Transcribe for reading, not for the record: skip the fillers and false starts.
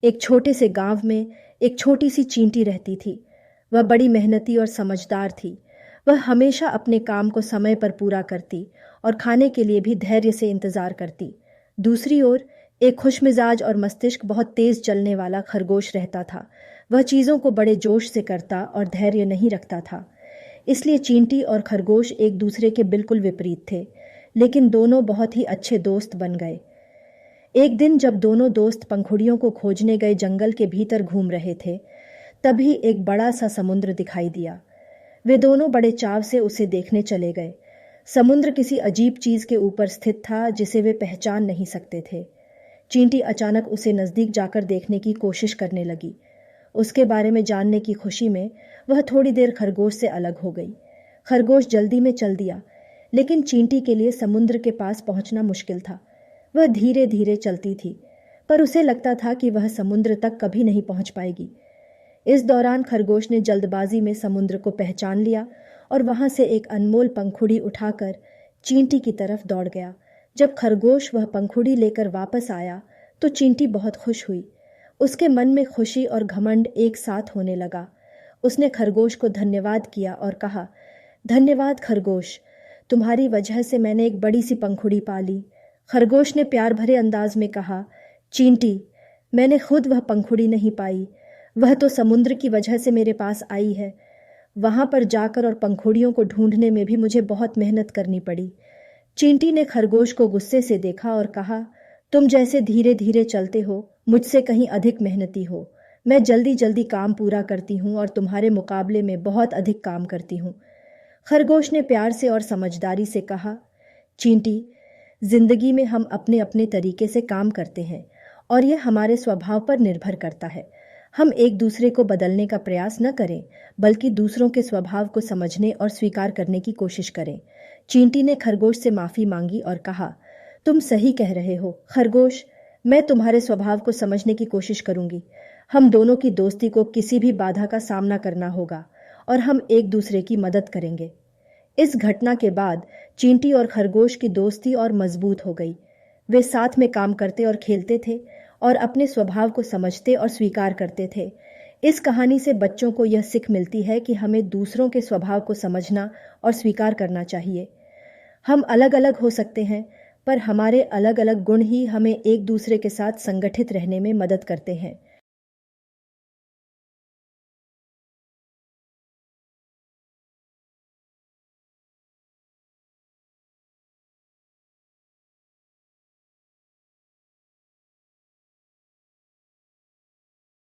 एक छोटे से गांव में एक छोटी सी चींटी रहती थी। वह बड़ी मेहनती और समझदार थी। वह हमेशा अपने काम को समय पर पूरा करती और खाने के लिए भी धैर्य से इंतजार करती। दूसरी ओर एक खुशमिजाज और मस्तिष्क बहुत तेज चलने वाला खरगोश रहता था। वह चीज़ों को बड़े जोश से करता और धैर्य नहीं रखता था। इसलिए चींटी और खरगोश एक दूसरे के बिल्कुल विपरीत थे, लेकिन दोनों बहुत ही अच्छे दोस्त बन गए। एक दिन जब दोनों दोस्त पंखुड़ियों को खोजने गए जंगल के भीतर घूम रहे थे, तभी एक बड़ा सा समुद्र दिखाई दिया। वे दोनों बड़े चाव से उसे देखने चले गए। समुद्र किसी अजीब चीज के ऊपर स्थित था जिसे वे पहचान नहीं सकते थे। चींटी अचानक उसे नजदीक जाकर देखने की कोशिश करने लगी। उसके बारे में जानने की खुशी में वह थोड़ी देर खरगोश से अलग हो गई। खरगोश जल्दी में चल दिया, लेकिन चींटी के लिए समुद्र के पास पहुंचना मुश्किल था। वह धीरे धीरे चलती थी, पर उसे लगता था कि वह समुद्र तक कभी नहीं पहुंच पाएगी। इस दौरान खरगोश ने जल्दबाजी में समुद्र को पहचान लिया और वहां से एक अनमोल पंखुड़ी उठाकर चींटी की तरफ दौड़ गया। जब खरगोश वह पंखुड़ी लेकर वापस आया तो चींटी बहुत खुश हुई। उसके मन में खुशी और घमंड एक साथ होने लगा। उसने खरगोश को धन्यवाद किया और कहा, धन्यवाद खरगोश, तुम्हारी वजह से मैंने एक बड़ी सी पंखुड़ी पा ली। खरगोश ने प्यार भरे अंदाज में कहा, चींटी, मैंने खुद वह पंखुड़ी नहीं पाई, वह तो समुद्र की वजह से मेरे पास आई है। वहां पर जाकर और पंखुड़ियों को ढूंढने में भी मुझे बहुत मेहनत करनी पड़ी। चींटी ने खरगोश को गुस्से से देखा और कहा, तुम जैसे धीरे धीरे चलते हो, मुझसे कहीं अधिक मेहनती हो। मैं जल्दी जल्दी काम पूरा करती हूँ और तुम्हारे मुकाबले में बहुत अधिक काम करती हूँ। खरगोश ने प्यार से और समझदारी से कहा, चींटी, जिंदगी में हम अपने अपने तरीके से काम करते हैं और यह हमारे स्वभाव पर निर्भर करता है। हम एक दूसरे को बदलने का प्रयास न करें, बल्कि दूसरों के स्वभाव को समझने और स्वीकार करने की कोशिश करें। चींटी ने खरगोश से माफी मांगी और कहा, तुम सही कह रहे हो खरगोश, मैं तुम्हारे स्वभाव को समझने की कोशिश करूंगी। हम दोनों की दोस्ती को किसी भी बाधा का सामना करना होगा और हम एक दूसरे की मदद करेंगे। इस घटना के बाद चींटी और खरगोश की दोस्ती और मजबूत हो गई। वे साथ में काम करते और खेलते थे और अपने स्वभाव को समझते और स्वीकार करते थे। इस कहानी से बच्चों को यह सीख मिलती है कि हमें दूसरों के स्वभाव को समझना और स्वीकार करना चाहिए। हम अलग अलग हो सकते हैं, पर हमारे अलग अलग गुण ही हमें एक दूसरे के साथ संगठित रहने में मदद करते हैं।